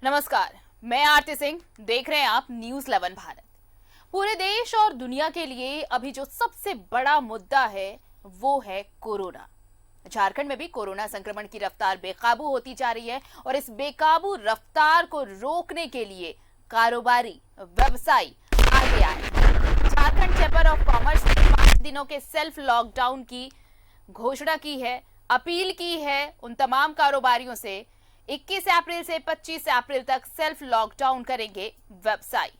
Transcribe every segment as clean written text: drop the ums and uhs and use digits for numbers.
नमस्कार, मैं आरती सिंह। देख रहे हैं आप न्यूज़ 11 भारत। पूरे देश और दुनिया के लिए अभी जो सबसे बड़ा मुद्दा है वो है कोरोना। झारखंड में भी कोरोना संक्रमण की रफ्तार बेकाबू होती जा रही है और इस बेकाबू रफ्तार को रोकने के लिए कारोबारी व्यवसायी आगे आए। झारखंड चैंबर ऑफ कॉमर्स ने 5 दिनों के सेल्फ लॉकडाउन की घोषणा की है, अपील की है उन तमाम कारोबारियों से 21 अप्रैल से 25 अप्रैल तक सेल्फ लॉकडाउन करेंगे व्यवसायी।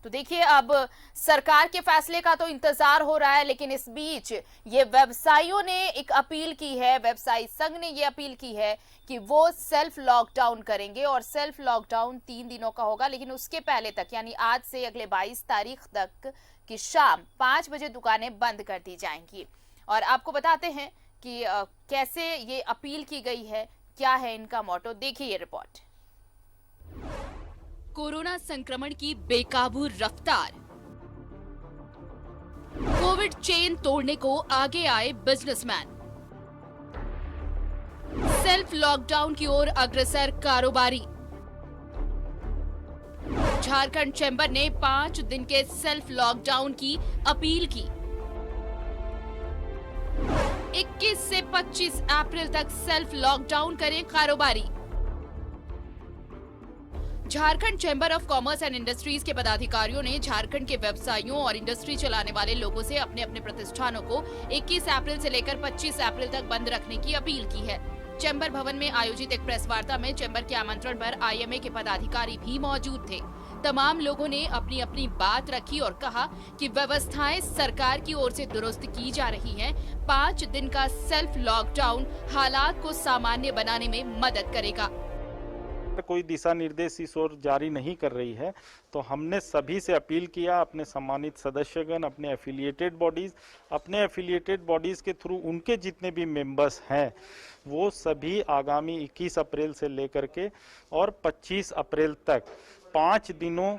तो देखिए, अब सरकार के फैसले का तो इंतजार हो रहा है, लेकिन इस बीच ये व्यवसायियों ने एक अपील की है, व्यवसायी संघ ने ये अपील की है कि वो सेल्फ लॉकडाउन करेंगे और सेल्फ लॉकडाउन 3 दिनों का होगा। लेकिन उसके पहले तक यानी आज से अगले 22 तारीख तक की शाम 5 बजे दुकानें बंद कर दी जाएंगी। और आपको बताते हैं कि कैसे ये अपील की गई है, क्या है इनका मोटो, देखिए ये रिपोर्ट। कोरोना संक्रमण की बेकाबू रफ्तार, कोविड चेन तोड़ने को आगे आए बिजनेसमैन, सेल्फ लॉकडाउन की ओर अग्रसर कारोबारी। झारखंड चैंबर ने 5 दिन के सेल्फ लॉकडाउन की अपील की। 21 से 25 अप्रैल तक सेल्फ लॉकडाउन करें कारोबारी। Jharkhand chamber of commerce and industries के पदाधिकारियों ने झारखंड के व्यवसायियों और इंडस्ट्री चलाने वाले लोगों से अपने अपने प्रतिष्ठानों को 21 अप्रैल से लेकर 25 अप्रैल तक बंद रखने की अपील की है। चैंबर भवन में आयोजित एक प्रेस वार्ता में चैंबर के आमंत्रण पर आईएमए के पदाधिकारी भी मौजूद थे। तमाम लोगों ने अपनी अपनी बात रखी और कहा कि व्यवस्थाएं सरकार की ओर से दुरुस्त की जा रही हैं। 5 दिन का सेल्फ लॉकडाउन हालात को सामान्य बनाने में मदद करेगा। कोई दिशा निर्देश इस ओर जारी नहीं कर रही है, तो हमने सभी से अपील किया, अपने सम्मानित सदस्यगण, अपने एफिलिएटेड बॉडीज के थ्रू उनके जितने भी मेंबर्स हैं वो सभी आगामी 21 अप्रैल से लेकर के और 25 अप्रैल तक 5 दिनों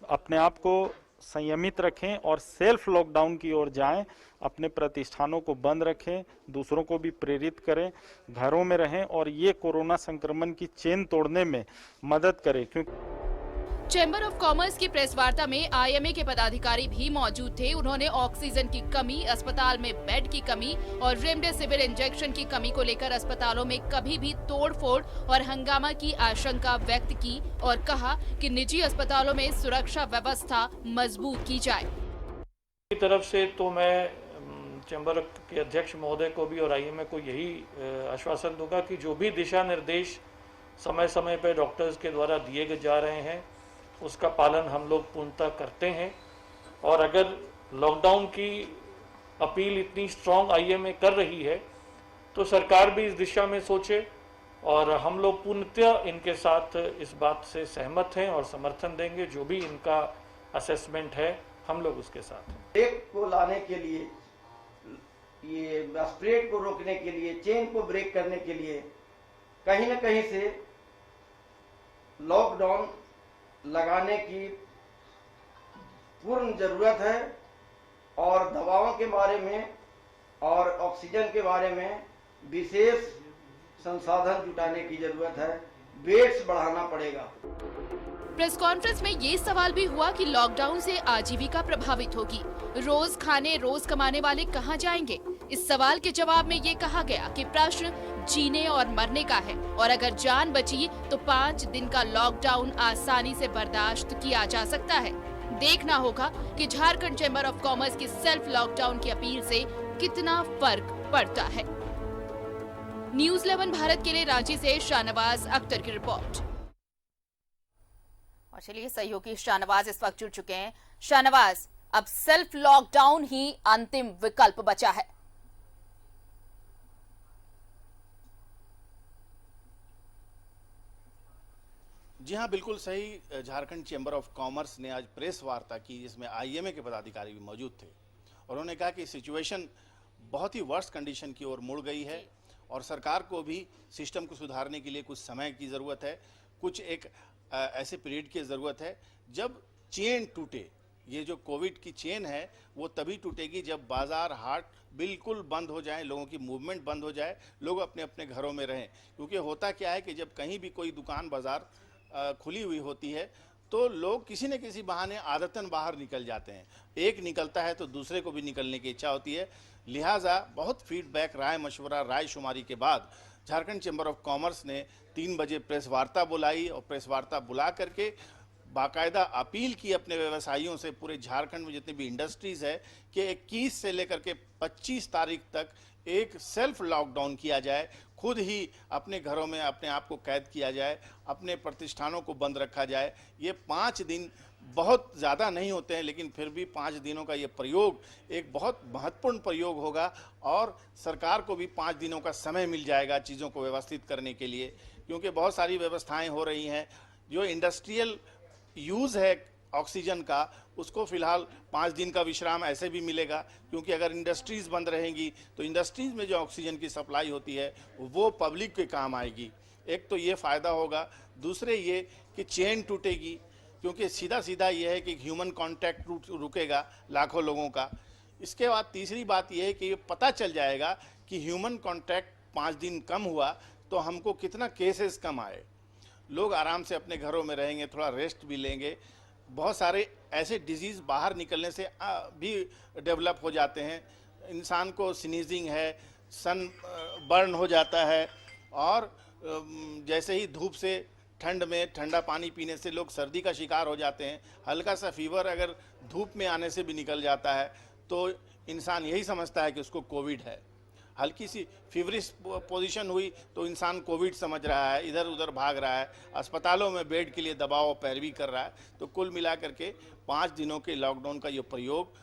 अपने आप को संयमित रखें और सेल्फ लॉकडाउन की ओर जाएं, अपने प्रतिष्ठानों को बंद रखें, दूसरों को भी प्रेरित करें, घरों में रहें और ये कोरोना संक्रमण की चेन तोड़ने में मदद करें। क्योंकि चैंबर ऑफ कॉमर्स की प्रेस वार्ता में आईएमए के पदाधिकारी भी मौजूद थे। उन्होंने ऑक्सीजन की कमी, अस्पताल में बेड की कमी और रेमडेसिविर इंजेक्शन की कमी को लेकर अस्पतालों में कभी भी तोड़फोड़ और हंगामा की आशंका व्यक्त की और कहा कि निजी अस्पतालों में सुरक्षा व्यवस्था मजबूत की जाए। की तरफ से तो मैं चैंबर के अध्यक्ष महोदय को भी और आईएमए को यही आश्वासन दूंगा कि जो भी दिशा निर्देश समय समय पर डॉक्टर्स के द्वारा दिए जा रहे हैं उसका पालन हम लोग पूर्णतः करते हैं। और अगर लॉकडाउन की अपील इतनी स्ट्रॉन्ग आईएमए कर रही है तो सरकार भी इस दिशा में सोचे और हम लोग पूर्णतः इनके साथ इस बात से सहमत हैं और समर्थन देंगे। जो भी इनका असेसमेंट है हम लोग उसके साथ हैं। ब्रेक को लाने के लिए, ये स्प्रेड को रोकने के लिए, चेन को ब्रेक करने के लिए कहीं न कहीं से लॉकडाउन लगाने की पूर्ण जरूरत है और दवाओं के बारे में और ऑक्सीजन के बारे में विशेष संसाधन जुटाने की जरूरत है। बेड्स बढ़ाना पड़ेगा। प्रेस कॉन्फ्रेंस में ये सवाल भी हुआ कि लॉकडाउन से आजीविका प्रभावित होगी, रोज खाने रोज कमाने वाले कहां जाएंगे। इस सवाल के जवाब में ये कहा गया कि प्रश्न जीने और मरने का है और अगर जान बची तो 5 दिन का लॉकडाउन आसानी से बर्दाश्त किया जा सकता है। देखना होगा कि झारखंड चैंबर ऑफ कॉमर्स की सेल्फ लॉकडाउन की अपील से कितना फर्क पड़ता है। न्यूज़ 11 भारत के लिए रांची से शाहनवाज अख्तर की रिपोर्ट। और चलिए, सहयोगी शाहनवाज इस वक्त जुड़ चुके हैं। शाहनवाज, अब सेल्फ लॉकडाउन ही अंतिम विकल्प बचा है। जी हाँ, बिल्कुल सही। झारखंड चैंबर ऑफ कॉमर्स ने आज प्रेस वार्ता की जिसमें आईएमए के पदाधिकारी भी मौजूद थे और उन्होंने कहा कि सिचुएशन बहुत ही वर्स्ट कंडीशन की ओर मुड़ गई है और सरकार को भी सिस्टम को सुधारने के लिए कुछ समय की ज़रूरत है, कुछ एक ऐसे पीरियड की ज़रूरत है जब चेन टूटे। ये जो कोविड की चेन है वो तभी टूटेगी जब बाज़ार हाट बिल्कुल बंद हो जाए, लोगों की मूवमेंट बंद हो जाए, लोग अपने अपने घरों में रहें। क्योंकि होता क्या है कि जब कहीं भी कोई दुकान बाज़ार खुली हुई होती है तो लोग किसी न किसी बहाने आदतन बाहर निकल जाते हैं। एक निकलता है तो दूसरे को भी निकलने की इच्छा होती है। लिहाजा बहुत फीडबैक, राय मशवरा, राय शुमारी के बाद झारखंड चैम्बर ऑफ कॉमर्स ने 3 बजे प्रेस वार्ता बुलाई और प्रेस वार्ता बुला करके बाकायदा अपील की अपने व्यवसायियों से, पूरे झारखंड में जितनी भी इंडस्ट्रीज़ है, कि 21 से लेकर के 25 तारीख तक एक सेल्फ लॉकडाउन किया जाए। खुद ही अपने घरों में अपने आप को कैद किया जाए, अपने प्रतिष्ठानों को बंद रखा जाए। ये 5 दिन बहुत ज़्यादा नहीं होते हैं, लेकिन फिर भी 5 दिनों का ये प्रयोग एक बहुत महत्वपूर्ण प्रयोग होगा और सरकार को भी 5 दिनों का समय मिल जाएगा चीज़ों को व्यवस्थित करने के लिए, क्योंकि बहुत सारी व्यवस्थाएं हो रही हैं। जो इंडस्ट्रियल यूज़ है ऑक्सीजन का, उसको फिलहाल 5 दिन का विश्राम ऐसे भी मिलेगा, क्योंकि अगर इंडस्ट्रीज़ बंद रहेंगी तो इंडस्ट्रीज़ में जो ऑक्सीजन की सप्लाई होती है वो पब्लिक के काम आएगी। एक तो ये फ़ायदा होगा, दूसरे ये कि चेन टूटेगी, क्योंकि सीधा सीधा ये है कि ह्यूमन कांटेक्ट रुकेगा लाखों लोगों का। इसके बाद तीसरी बात ये है कि ये पता चल जाएगा कि ह्यूमन कांटेक्ट 5 दिन कम हुआ तो हमको कितना केसेस कम आए। लोग आराम से अपने घरों में रहेंगे, थोड़ा रेस्ट भी लेंगे। बहुत सारे ऐसे डिजीज़ बाहर निकलने से भी डेवलप हो जाते हैं। इंसान को स्नीजिंग है, सन बर्न हो जाता है, और जैसे ही धूप से ठंड में ठंडा पानी पीने से लोग सर्दी का शिकार हो जाते हैं। हल्का सा फीवर अगर धूप में आने से भी निकल जाता है तो इंसान यही समझता है कि उसको कोविड है। हल्की सी फीवरिश पोजीशन हुई तो इंसान कोविड समझ रहा है, इधर उधर भाग रहा है, अस्पतालों में बेड के लिए दबाव पैरवी कर रहा है। तो कुल मिला करके 5 दिनों के लॉकडाउन का ये प्रयोग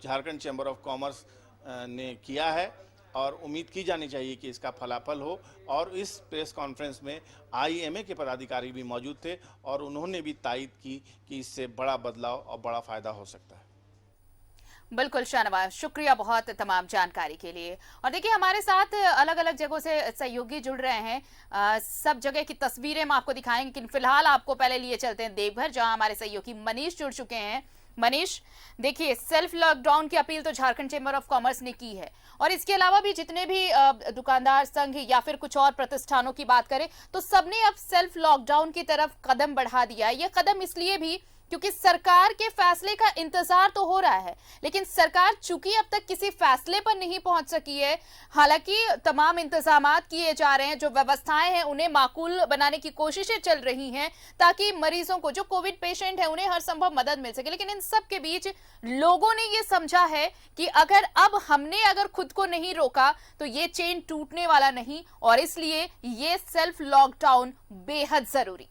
झारखंड चैम्बर ऑफ कॉमर्स ने किया है और उम्मीद की जानी चाहिए कि इसका फलाफल हो। और इस प्रेस कॉन्फ्रेंस में आईएमए के पदाधिकारी भी मौजूद थे और उन्होंने भी तायद की कि इससे बड़ा बदलाव और बड़ा फायदा हो सकता है। बिल्कुल शाहनवाज, शुक्रिया बहुत तमाम जानकारी के लिए। और देखिए, हमारे साथ अलग अलग जगहों से सहयोगी जुड़ रहे हैं। सब जगह की तस्वीरें हम आपको दिखाएंगे, लेकिन फिलहाल आपको पहले लिए चलते हैं देवघर, जहां हमारे सहयोगी मनीष जुड़ चुके हैं। मनीष, देखिए, सेल्फ लॉकडाउन की अपील तो झारखंड चैम्बर ऑफ कॉमर्स ने की है, और इसके अलावा भी जितने भी दुकानदार संघ या फिर कुछ और प्रतिष्ठानों की बात करें तो सबने अब सेल्फ लॉकडाउन की तरफ कदम बढ़ा दिया है। यह कदम इसलिए भी क्योंकि सरकार के फैसले का इंतजार तो हो रहा है, लेकिन सरकार चूंकि अब तक किसी फैसले पर नहीं पहुंच सकी है। हालांकि तमाम इंतजामात किए जा रहे हैं, जो व्यवस्थाएं हैं उन्हें माकूल बनाने की कोशिशें चल रही हैं ताकि मरीजों को, जो कोविड पेशेंट है, उन्हें हर संभव मदद मिल सके। लेकिन इन सब के बीच लोगों ने ये समझा है कि अगर हमने खुद को नहीं रोका तो ये चेन टूटने वाला नहीं, और इसलिए ये सेल्फ लॉकडाउन बेहद जरूरी।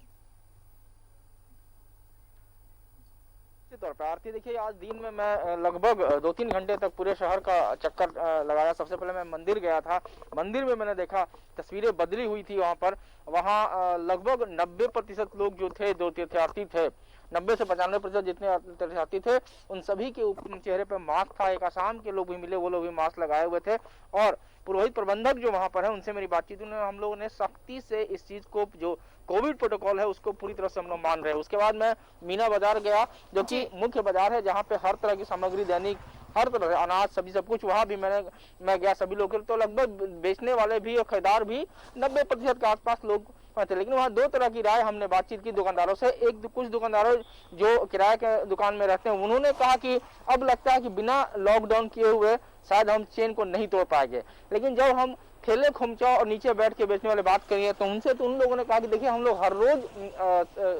तौर पर आरती, देखिए, आज दिन में मैं लगभग 2-3 घंटे तक पूरे शहर का चक्कर लगाया। सबसे पहले मैं मंदिर गया था। मंदिर में मैंने देखा तस्वीरें बदली हुई थी। वहाँ लगभग 90% लोग जो थे, जो तीर्थयात्री थे, 90 से 95% जितने तीर्थयात्री थे, उन सभी के चेहरे पे मास्क था। एक आसाम के लोग भी मिले, वो लोग भी मास्क लगाए हुए थे। और पुरोहित प्रबंधक जो वहाँ पर है, उनसे मेरी बातचीत, हम लोगों ने सख्ती से इस चीज को, जो कोविड प्रोटोकॉल है, उसको पूरी तरह से हम लोग मान रहे हैं। उसके बाद मैं मीना बाजार गया, जो कि मुख्य बाजार है, जहाँ पे हर तरह की सामग्री, दैनिक हर तरह, अनाज, सब्जी, सब कुछ, वहाँ भी मैं गया। सभी लोग तो लगभग बेचने वाले भी और खरीदार भी 90% के आसपास लोग थे। लेकिन वहाँ 2 तरह की राय हमने बातचीत की दुकानदारों से। कुछ दुकानदारों जो किराए के दुकान में रहते हैं, उन्होंने कहा कि अब लगता है कि बिना लॉकडाउन किए हुए शायद हम चेन को नहीं तोड़ पाएंगे। लेकिन जब हम ठेले खोमचा और नीचे बैठ के बेचने वाले बात करिए तो उन लोगों ने कहा कि देखिए, हम लोग हर रोज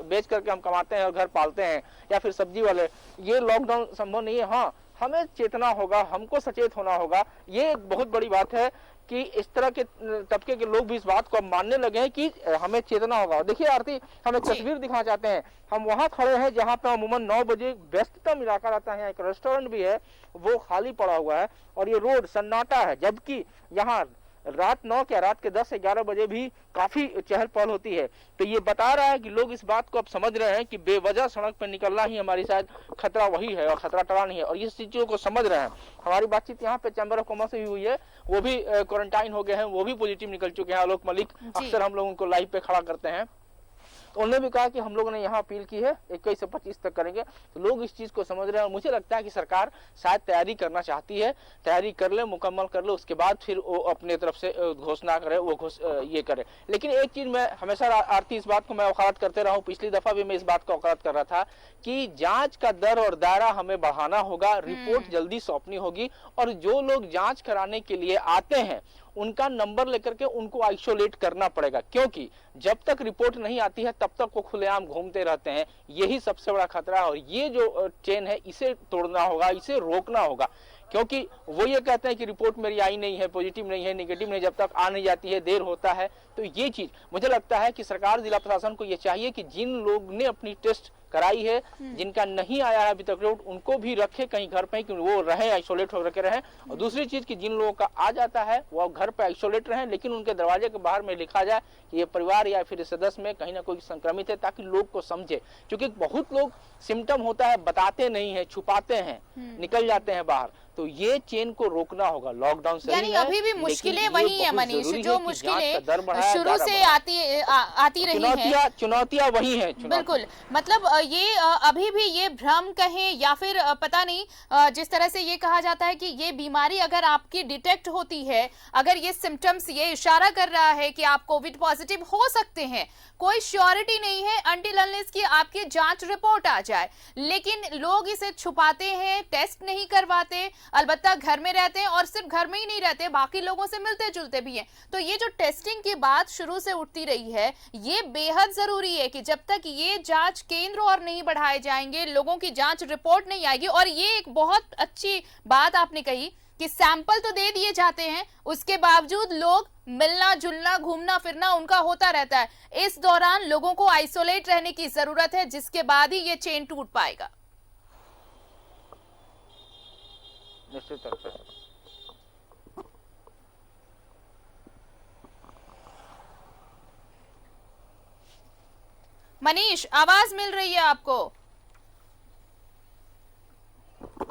बेच करके हम कमाते हैं और घर पालते हैं, या फिर सब्जी वाले, ये लॉकडाउन संभव नहीं है। हाँ, हमें चेतना होगा, हमको सचेत होना होगा। ये एक बहुत बड़ी बात है कि इस तरह के तबके के लोग भी इस बात को अब मानने लगे हैं कि हमें चेतना होगा। देखिए आरती, हम एक तस्वीर दिखाना चाहते हैं। हम वहां खड़े हैं जहां पे अमूमन 9 बजे व्यस्ततम इलाका रहता है। एक रेस्टोरेंट भी है, वो खाली पड़ा हुआ है और ये रोड सन्नाटा है। जबकि यहाँ रात 9 क्या रात के 10 से 11 बजे भी काफी चहल पहल होती है। तो ये बता रहा है कि लोग इस बात को अब समझ रहे हैं कि बेवजह सड़क पर निकलना ही हमारी शायद खतरा वही है और खतरा टला नहीं है, और इस चीजों को समझ रहे हैं। हमारी बातचीत यहाँ पे चैम्बर ऑफ कॉमर्स से भी हुई है, वो भी क्वारंटाइन हो गए हैं, वो भी पॉजिटिव निकल चुके हैं। आलोक मलिक, अक्सर हम लोग उनको लाइव पे खड़ा करते हैं। तो उन्होंने भी कहा कि हम लोगों ने यहाँ अपील की है 21 से 25 तक करेंगे। तो लोग इस चीज को समझ रहे हैं और मुझे लगता है कि सरकार शायद तैयारी करना चाहती है, तैयारी कर ले, मुकम्मल कर ले, उसके बाद फिर वो अपने तरफ से घोषणा करे, वो ये करे। लेकिन एक चीज मैं हमेशा आरती इस बात को मैं वकालत करते रहा हूँ, पिछली दफा भी मैं इस बात को वकालत कर रहा था कि जांच का दर और दायरा हमें बढ़ाना होगा, रिपोर्ट जल्दी सौंपनी होगी और जो लोग जांच कराने के लिए आते हैं उनका नंबर लेकर के उनको आइसोलेट करना पड़ेगा, क्योंकि जब तक रिपोर्ट नहीं आती है तब तक वो खुलेआम घूमते रहते हैं। यही सबसे बड़ा खतरा है और ये जो चेन है इसे तोड़ना होगा, इसे रोकना होगा, क्योंकि वो ये कहते हैं कि रिपोर्ट मेरी आई नहीं है, पॉजिटिव नहीं है, नेगेटिव नहीं, जब तक आ नहीं जाती है देर होता है। तो ये चीज मुझे लगता है कि सरकार, जिला प्रशासन को ये चाहिए कि जिन लोग ने अपनी टेस्ट कराई है, जिनका नहीं आया है अभी तक रिपोर्ट, उनको भी रखे कहीं घर पे कि वो रहे, आइसोलेट होकर के रहें। और दूसरी चीज कि जिन लोगों का आ जाता है वो घर पे आइसोलेट रहें, लेकिन उनके दरवाजे के बाहर में लिखा जाए कि ये परिवार या फिर सदस्य में कहीं ना कोई संक्रमित है, ताकि लोग को समझे। क्योंकि बहुत लोग सिम्टम होता है बताते नहीं है, छुपाते हैं, निकल जाते हैं बाहर। तो ये चेन को रोकना होगा। लॉकडाउन से यानी अभी भी मुश्किलें वही है मनीष, जो मुश्किलें शुरू से आती रही हैं, चुनौतियां वही हैं। बिल्कुल, मतलब ये अभी भी ये भ्रम कहें या फिर पता नहीं, जिस तरह से ये कहा जाता है कि ये बीमारी अगर आपकी डिटेक्ट होती है, अगर ये सिम्टम्स ये इशारा कर रहा है कि आप कोविड पॉजिटिव हो सकते हैं, कोई श्योरिटी नहीं है अनटिल अनलेस कि आपकी जांच रिपोर्ट आ जाए। लेकिन लोग इसे छुपाते हैं, टेस्ट नहीं करवाते, अलबत्ता घर में रहते हैं और सिर्फ घर में ही नहीं रहते, बाकी लोगों से मिलते जुलते भी हैं। तो ये जो टेस्टिंग की बात शुरू से उठती रही है, ये बेहद जरूरी है कि जब तक ये जांच केंद्र और नहीं बढ़ाए जाएंगे, लोगों की जांच रिपोर्ट नहीं आएगी। और ये एक बहुत अच्छी बात आपने कही कि सैंपल तो दे दिए जाते हैं, उसके बावजूद लोग मिलना जुलना, घूमना फिरना उनका होता रहता है। इस दौरान लोगों को आइसोलेट रहने की जरूरत है, जिसके बाद ही ये चेन टूट पाएगा। निश्चित तौर पे मनीष, आवाज मिल रही है आपको?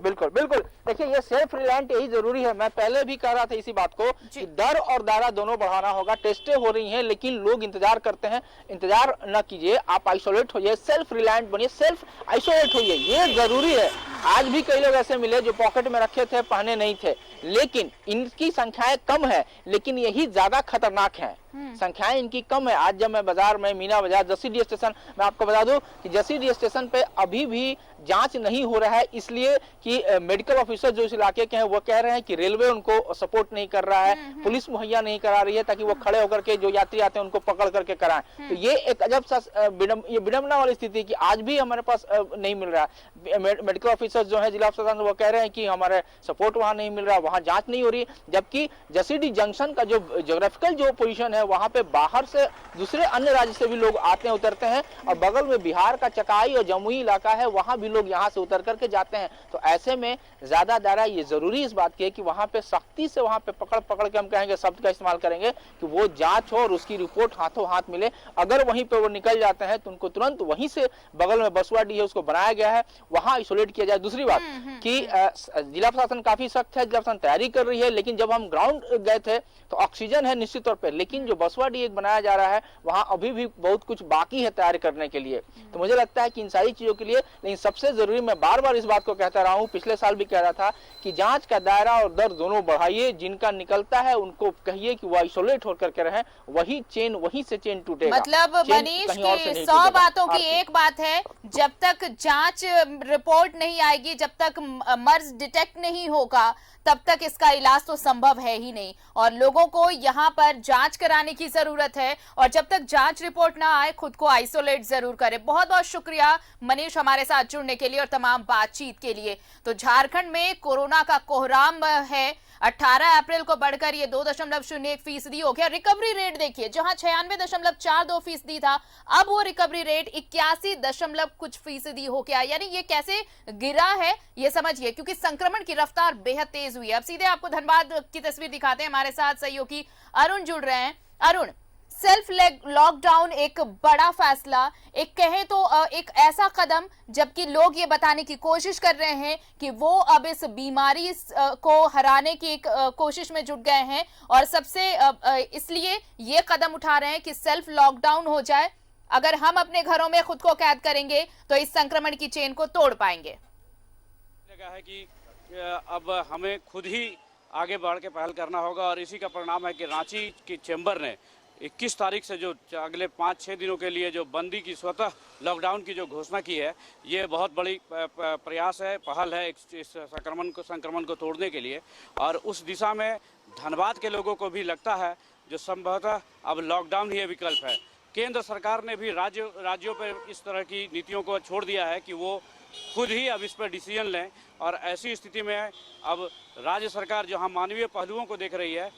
बिल्कुल बिल्कुल। देखिए, ये सेल्फ रिलायंट यही जरूरी है। मैं पहले भी कह रहा था इसी बात को कि दर और दायरा दोनों बढ़ाना होगा। टेस्टें हो रही हैं लेकिन लोग इंतजार करते हैं। इंतजार न कीजिए, आप आइसोलेट होइए, सेल्फ रिलायंट बनिए, सेल्फ आइसोलेट होइए, ये जरूरी है। आज भी कई लोग ऐसे मिले जो पॉकेट में रखे थे, पहने नहीं थे, लेकिन इनकी संख्याएं कम है, लेकिन यही ज्यादा खतरनाक है। संख्याएं इनकी कम है। आज जब मैं बाजार में, मीना बाजार, जसीडीह स्टेशन, मैं आपको बता दूं कि जसीडीह स्टेशन पे अभी भी जांच नहीं हो रहा है, इसलिए कि मेडिकल ऑफिसर जो इस इलाके के हैं वो कह रहे हैं कि रेलवे उनको सपोर्ट नहीं कर रहा है, पुलिस मुहैया नहीं करा रही है ताकि वो खड़े होकर के जो यात्री आते हैं उनको पकड़ करके कराएं। तो ये एक अजब सा विडंबना वाली स्थिति कि आज भी हमारे पास नहीं मिल रहा है। मेडिकल ऑफिसर जो है जिला प्रशासन, वो कह रहे हैं कि हमारे सपोर्ट वहां नहीं मिल रहा, वहां जांच नहीं हो रही, जबकि जसीडीह जंक्शन का जो ज्योग्राफिकल जो पोजीशन है वहां पे बाहर से दूसरे अन्य राज्य से भी लोग आते हैं, उतरते हैं, और बगल में बिहार का चकाई और जमुई इलाका है, वहां भी लोग यहाँ से उतर करके जाते हैं। तो ऐसे में ज्यादा दायरा ये जरूरी इस बात की है कि वहां पे सख्ती से, वहां पे पकड़ के हम कहेंगे, शब्द का इस्तेमाल करेंगे कि वो जांच हो और उसकी रिपोर्ट हाथों हाथ मिले। अगर वहीं पे वो निकल जाते हैं तो उनको तुरंत वहीं से बगल में बसवाडीह है, उसको बनाया गया है, वहां आइसोलेट किया जाए। दूसरी बात कि जिला प्रशासन काफी सख्त है, जिला प्रशासन तैयारी कर रही है, लेकिन जब हम ग्राउंड गए थे तो ऑक्सीजन है निश्चित तौर पर, लेकिन जो बसवाडीह एक बनाया जा रहा है वहां अभी भी बहुत कुछ बाकी है तैयार करने के लिए। तो मुझे लगता है कि इन सारी चीजों के लिए, लेकिन सबसे जरूरी, मैं बार बार इस बात को कहता रहा हूं, पिछले साल भी कह रहा था कि जांच का दायरा और दर दोनों बढ़ाइए। जिनका निकलता है उनको कहिए कि वो आइसोलेट होकर के रहें, वही चेन, वहीं से चेन टूटेगा। मतलब मनीष की 100 बातों की एक बात है, जब तक जांच रिपोर्ट नहीं आएगी, जब तक मर्ज डिटेक्ट नहीं होगा, तब तक इसका इलाज तो संभव है ही नहीं। और लोगों को यहाँ पर जांच कराने की जरूरत है, और जब तक जांच रिपोर्ट ना आए खुद को आइसोलेट जरूर करें। बहुत बहुत शुक्रिया मनीष हमारे साथ जुड़ने के लिए और तमाम बातचीत के लिए। तो झारखंड में कोरोना का कोहराम है। 18 अप्रैल को बढ़कर ये 2.01% हो गया। रिकवरी रेट देखिए, जहां 96.42% था, अब वो रिकवरी रेट 81 कुछ फीसदी हो गया। यानी ये कैसे गिरा है ये समझिए, क्योंकि संक्रमण की रफ्तार बेहद तेज हुई है। अब सीधे आपको धनबाद की तस्वीर दिखाते हैं, हमारे साथ सहयोगी अरुण जुड़ रहे हैं। अरुण, सेल्फ लॉकडाउन एक बड़ा फैसला, एक कहें तो एक ऐसा कदम, जबकि लोग ये बताने की कोशिश कर रहे हैं कि वो अब इस बीमारी को हराने की एक कोशिश में जुट गए हैं, और सबसे इसलिए ये कदम उठा रहे हैं कि सेल्फ लॉकडाउन हो जाए। अगर हम अपने घरों में खुद को कैद करेंगे तो इस संक्रमण की चेन को तोड़ पाएंगे। लगा है कि अब हमें खुद ही आगे बढ़ के पहल करना होगा और इसी का परिणाम है कि रांची की चैम्बर ने 21 तारीख से जो अगले 5-6 दिनों के लिए जो बंदी की स्वतः लॉकडाउन की जो घोषणा की है, ये बहुत बड़ी प्रयास है, पहल है इस संक्रमण को तोड़ने के लिए। और उस दिशा में धनबाद के लोगों को भी लगता है जो संभवतः अब लॉकडाउन ही विकल्प है। केंद्र सरकार ने भी राज्यों पर इस तरह की नीतियों को छोड़ दिया है कि वो खुद ही अब इस पर डिसीजन लें और ऐसी स्थिति में अब राज्य सरकार जहां मानवीय पहलुओं को देख रही है,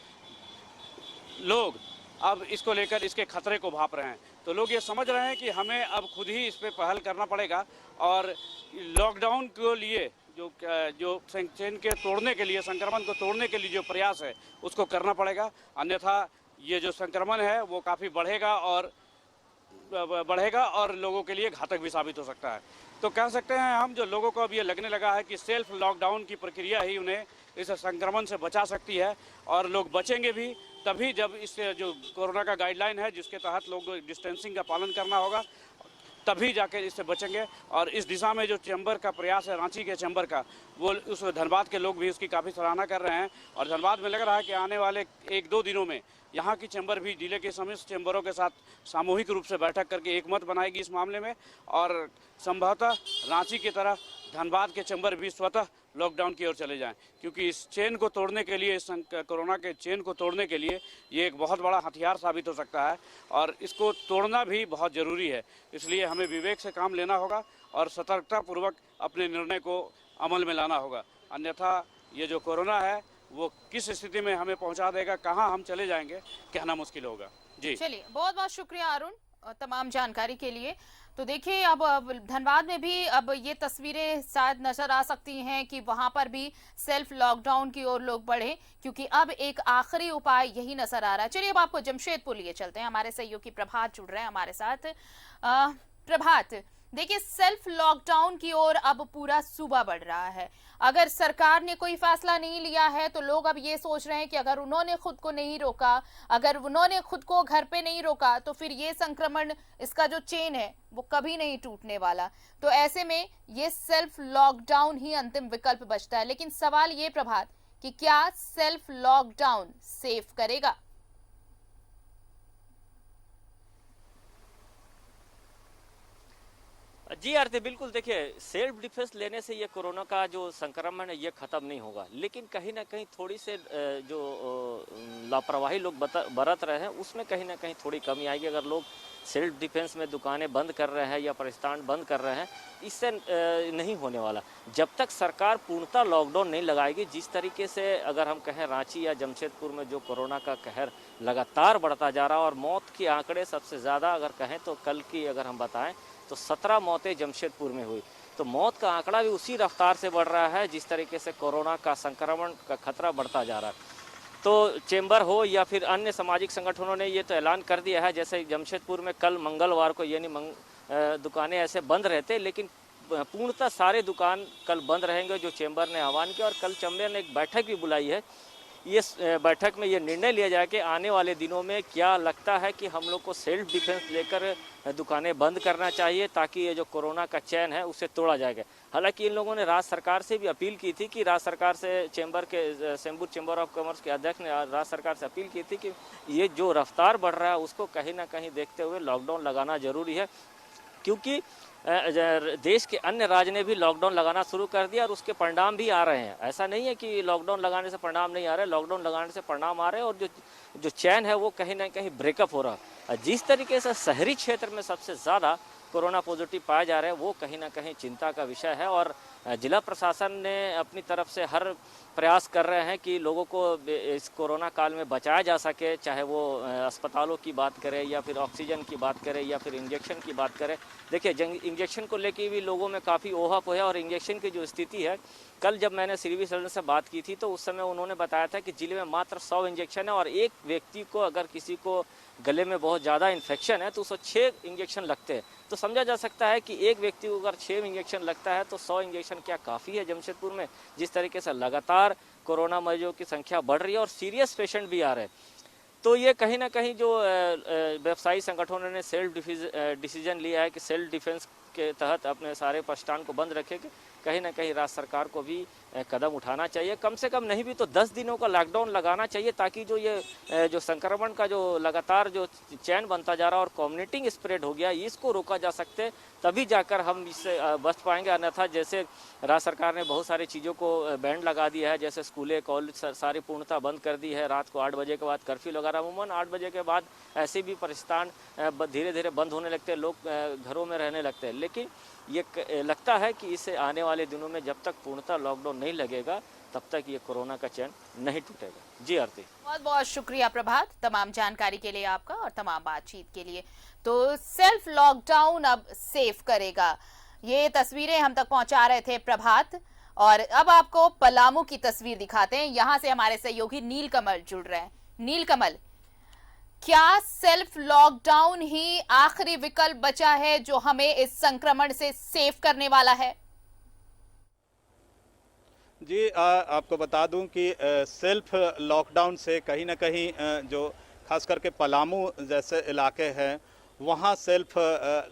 लोग अब इसको लेकर इसके खतरे को भांप रहे हैं। तो लोग ये समझ रहे हैं कि हमें अब खुद ही इस पे पहल करना पड़ेगा और लॉकडाउन के लिए जो चेन के तोड़ने के लिए, संक्रमण को तोड़ने के लिए जो प्रयास है उसको करना पड़ेगा, अन्यथा ये जो संक्रमण है वो काफ़ी बढ़ेगा और लोगों के लिए घातक भी साबित हो सकता है। तो कह सकते हैं हम, जो लोगों को अब ये लगने लगा है कि सेल्फ लॉकडाउन की प्रक्रिया ही उन्हें इस संक्रमण से बचा सकती है और लोग बचेंगे भी तभी जब इस जो कोरोना का गाइडलाइन है जिसके तहत लोग डिस्टेंसिंग का पालन करना होगा, तभी जाकर इससे बचेंगे। और इस दिशा में जो चैम्बर का प्रयास है, रांची के चैम्बर का, वो उस धनबाद के लोग भी उसकी काफ़ी सराहना कर रहे हैं। और धनबाद में लग रहा है कि आने वाले 1-2 दिनों में यहाँ की चैम्बर भी जिले के समस्त चैम्बरों के साथ सामूहिक रूप से बैठक करके एक मत बनाएगी इस मामले में और संभवतः रांची की तरह धनबाद के चैम्बर भी स्वतः लॉकडाउन की ओर चले जाएं, क्योंकि इस चेन को तोड़ने के लिए, इस कोरोना के चेन को तोड़ने के लिए ये एक बहुत बड़ा हथियार साबित हो सकता है और इसको तोड़ना भी बहुत ज़रूरी है। इसलिए हमें विवेक से काम लेना होगा और सतर्कतापूर्वक अपने निर्णय को अमल में लाना होगा, अन्यथा ये जो कोरोना है वो किस स्थिति में हमें पहुंचा देगा, कहां हम चले जाएंगे, कहना मुश्किल होगा। जी चलिए, बहुत बहुत शुक्रिया अरुण तमाम जानकारी के लिए। तो देखिए, अब धनबाद में भी अब ये तस्वीरें शायद नजर आ सकती हैं कि वहां पर भी सेल्फ लॉकडाउन की ओर लोग बढ़े, क्योंकि अब एक आखिरी उपाय यही नजर आ रहा है। चलिए, अब आपको जमशेदपुर लिए चलते हैं, हमारे सहयोगी प्रभात जुड़ रहे हैं हमारे साथ। प्रभात, देखिए, सेल्फ लॉकडाउन की ओर अब पूरा सूबा बढ़ रहा है। अगर सरकार ने कोई फैसला नहीं लिया है तो लोग अब ये सोच रहे हैं कि अगर उन्होंने खुद को नहीं रोका, अगर उन्होंने खुद को घर पे नहीं रोका, तो फिर ये संक्रमण, इसका जो चेन है वो कभी नहीं टूटने वाला। तो ऐसे में ये सेल्फ लॉकडाउन ही अंतिम विकल्प बचता है। लेकिन सवाल ये प्रभात कि क्या सेल्फ लॉकडाउन सेफ करेगा? जी आरती, बिल्कुल। देखिए, सेल्फ डिफेंस लेने से ये कोरोना का जो संक्रमण है ये खत्म नहीं होगा, लेकिन कहीं ना कहीं थोड़ी से जो लापरवाही लोग बरत रहे हैं उसमें कहीं ना कहीं थोड़ी कमी आएगी। अगर लोग सेल्फ डिफेंस में दुकानें बंद कर रहे हैं या प्रतिष्ठान बंद कर रहे हैं, इससे नहीं होने वाला। जब तक सरकार पूर्णतः लॉकडाउन नहीं लगाएगी, जिस तरीके से अगर हम कहें रांची या जमशेदपुर में जो कोरोना का कहर लगातार बढ़ता जा रहा है और मौत के आंकड़े सबसे ज़्यादा अगर कहें तो कल की अगर हम बताएं तो 17 मौतें जमशेदपुर में हुई, तो मौत का आंकड़ा भी उसी रफ्तार से बढ़ रहा है जिस तरीके से कोरोना का संक्रमण का खतरा बढ़ता जा रहा है। तो चैम्बर हो या फिर अन्य सामाजिक संगठनों ने ये तो ऐलान कर दिया है, जैसे जमशेदपुर में कल मंगलवार को यानी दुकानें ऐसे बंद रहते, लेकिन पूर्णतः सारे दुकान कल बंद रहेंगे जो चैम्बर ने आह्वान किया। और कल चैम्बर ने एक बैठक भी बुलाई है। ये बैठक में ये निर्णय लिया जाए कि आने वाले दिनों में क्या लगता है कि हम लोग को सेल्फ डिफेंस लेकर दुकानें बंद करना चाहिए ताकि ये जो कोरोना का चैन है उसे तोड़ा जाएगा। हालांकि इन लोगों ने राज्य सरकार से भी अपील की थी कि राज्य सरकार से सेम्बूर चैम्बर ऑफ कॉमर्स के अध्यक्ष ने राज्य सरकार से अपील की थी कि ये जो रफ्तार बढ़ रहा है उसको कहीं ना कहीं देखते हुए लॉकडाउन लगाना जरूरी है, क्योंकि देश के अन्य राज्य ने भी लॉकडाउन लगाना शुरू कर दिया और उसके परिणाम भी आ रहे हैं। ऐसा नहीं है कि लॉकडाउन लगाने से परिणाम नहीं आ रहे, लॉकडाउन लगाने से परिणाम आ रहे हैं और जो चैन है वो कहीं ना कहीं ब्रेकअप हो रहा है। जिस तरीके से शहरी क्षेत्र में सबसे ज़्यादा कोरोना पॉजिटिव पाए जा रहे हैं वो कहीं ना कहीं चिंता का विषय है और जिला प्रशासन ने अपनी तरफ से हर प्रयास कर रहे हैं कि लोगों को इस कोरोना काल में बचाया जा सके, चाहे वो अस्पतालों की बात करें या फिर ऑक्सीजन की बात करें या फिर इंजेक्शन की बात करें। देखिए, इंजेक्शन को लेके भी लोगों में काफ़ी ओहापोह है और इंजेक्शन की जो स्थिति है, कल जब मैंने सिविल सर्जन से बात की थी तो उस समय उन्होंने बताया था कि जिले में मात्र 100 इंजेक्शन है और एक व्यक्ति को अगर किसी को गले में बहुत ज़्यादा इन्फेक्शन है तो उसको 6 इंजेक्शन लगते हैं। तो समझा जा सकता है कि एक व्यक्ति को अगर 6 इंजेक्शन लगता है तो 100 इंजेक्शन क्या काफ़ी है जमशेदपुर में, जिस तरीके से लगातार कोरोना मरीजों की संख्या बढ़ रही है और सीरियस पेशेंट भी आ रहे हैं। तो ये कहीं ना कहीं जो व्यवसायी संगठनों ने सेल्फ डिसीजन लिया है कि सेल्फ डिफेंस के तहत अपने सारे प्रतिष्ठान को बंद रखेंगे, कहीं ना कहीं राज्य सरकार को भी कदम उठाना चाहिए। कम से कम नहीं भी तो 10 दिनों का लॉकडाउन लगाना चाहिए, ताकि जो ये जो संक्रमण का जो लगातार जो चैन बनता जा रहा है और कम्युनिटी स्प्रेड हो गया, इसको रोका जा सकते, तभी जाकर हम इससे बच पाएंगे। अन्यथा जैसे राज्य सरकार ने बहुत सारी चीज़ों को बैंड लगा दिया है, जैसे स्कूलें कॉलेज सारी पूर्णतः बंद कर दी है, रात को 8 बजे के बाद कर्फ्यू लगा रहा है। अमूमन 8 बजे के बाद ऐसे भी प्रतिष्ठान धीरे धीरे बंद होने लगते हैं, लोग घरों में रहने लगते हैं। लेकिन ये लगता है कि इसे आने वाले दिनों में जब तक पूर्णतः लॉकडाउन नहीं लगेगा, तब तक ये कोरोना का चैन नहीं टूटेगा। जी आरती, बहुत बहुत शुक्रिया प्रभात, तमाम जानकारी के लिए आपका और तमाम बातचीत के लिए। तो सेल्फ लॉकडाउन अब सेफ करेगा, ये तस्वीरें हम तक पहुंचा रहे थे प्रभात। और अब आपको पलामू की तस्वीर दिखाते हैं, यहां से हमारे सहयोगी नीलकमल जुड़ रहे हैं। नीलकमल, क्या सेल्फ लॉकडाउन ही आखिरी विकल्प बचा है जो हमें इस संक्रमण से सेफ करने वाला है? जी, आपको बता दूं कि सेल्फ लॉकडाउन से कहीं ना कहीं जो खास करके पलामू जैसे इलाके हैं, वहाँ सेल्फ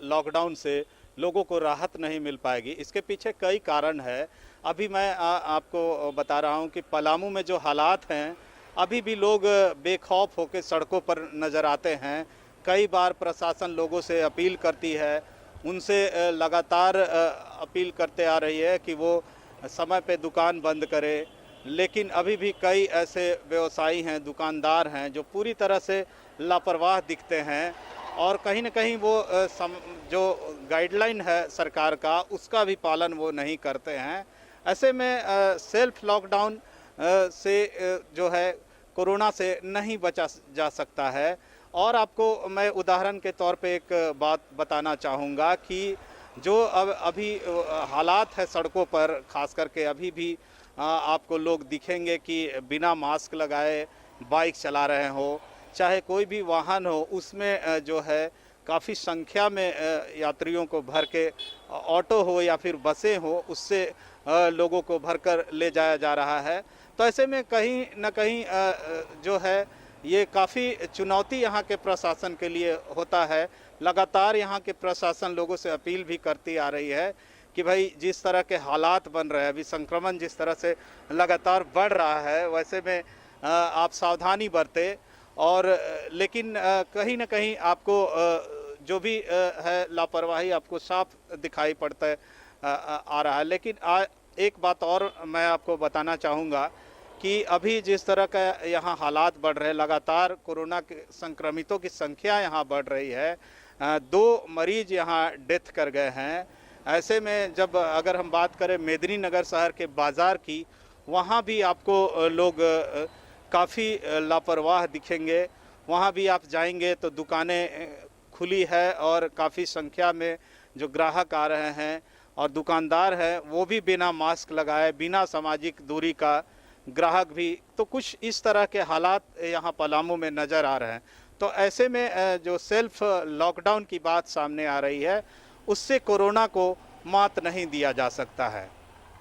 लॉकडाउन से लोगों को राहत नहीं मिल पाएगी। इसके पीछे कई कारण है। अभी मैं आपको बता रहा हूँ कि पलामू में जो हालात हैं, अभी भी लोग बेखौफ होकर सड़कों पर नज़र आते हैं। कई बार प्रशासन लोगों से अपील करती है, उनसे लगातार अपील करते आ रही है कि वो समय पे दुकान बंद करे, लेकिन अभी भी कई ऐसे व्यवसायी हैं, दुकानदार हैं जो पूरी तरह से लापरवाह दिखते हैं और कहीं न कहीं वो जो गाइडलाइन है सरकार का, उसका भी पालन वो नहीं करते हैं। ऐसे में सेल्फ लॉकडाउन से जो है कोरोना से नहीं बचा जा सकता है। और आपको मैं उदाहरण के तौर पे एक बात बताना चाहूँगा कि जो अभी हालात है सड़कों पर, ख़ास करके अभी भी आपको लोग दिखेंगे कि बिना मास्क लगाए बाइक चला रहे हो, चाहे कोई भी वाहन हो, उसमें जो है काफ़ी संख्या में यात्रियों को भर के, ऑटो हो या फिर बसें हो, उससे लोगों को भरकर ले जाया जा रहा है। तो ऐसे में कहीं न कहीं जो है ये काफ़ी चुनौती यहाँ के प्रशासन के लिए होता है। लगातार यहाँ के प्रशासन लोगों से अपील भी करती आ रही है कि भाई जिस तरह के हालात बन रहे हैं, अभी संक्रमण जिस तरह से लगातार बढ़ रहा है, वैसे में आप सावधानी बरतें। और लेकिन कहीं न कहीं आपको जो भी है लापरवाही आपको साफ दिखाई पड़ता है आ रहा है। लेकिन एक बात और मैं आपको बताना चाहूँगा कि अभी जिस तरह का यहाँ हालात बढ़ रहे हैं, लगातार कोरोना के संक्रमितों की संख्या यहाँ बढ़ रही है। 2 मरीज यहाँ डेथ कर गए हैं। ऐसे में जब अगर हम बात करें मेदिनीनगर शहर के बाज़ार की, वहाँ भी आपको लोग काफ़ी लापरवाह दिखेंगे। वहाँ भी आप जाएंगे तो दुकानें खुली है और काफ़ी संख्या में जो ग्राहक आ रहे हैं और दुकानदार हैं वो भी बिना मास्क लगाए, बिना सामाजिक दूरी का ग्राहक भी। तो कुछ इस तरह के हालात यहाँ पलामू में नज़र आ रहे हैं। तो ऐसे में जो सेल्फ लॉकडाउन की बात सामने आ रही है, उससे कोरोना को मात नहीं दिया जा सकता है।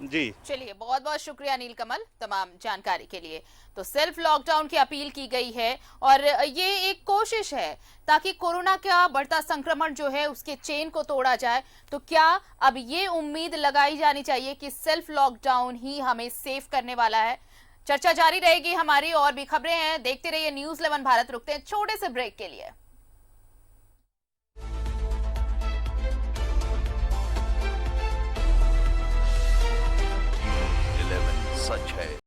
जी चलिए, बहुत बहुत शुक्रिया नीलकमल तमाम जानकारी के लिए। तो सेल्फ लॉकडाउन की अपील की गई है और ये एक कोशिश है ताकि कोरोना का बढ़ता संक्रमण जो है उसके चेन को तोड़ा जाए। तो क्या अब ये उम्मीद लगाई जानी चाहिए कि सेल्फ लॉकडाउन ही हमें सेफ करने वाला है? चर्चा जारी रहेगी हमारी, और भी खबरें हैं, देखते रहिए न्यूज़ 11 भारत। रुकते हैं छोटे से ब्रेक के लिए। सच है।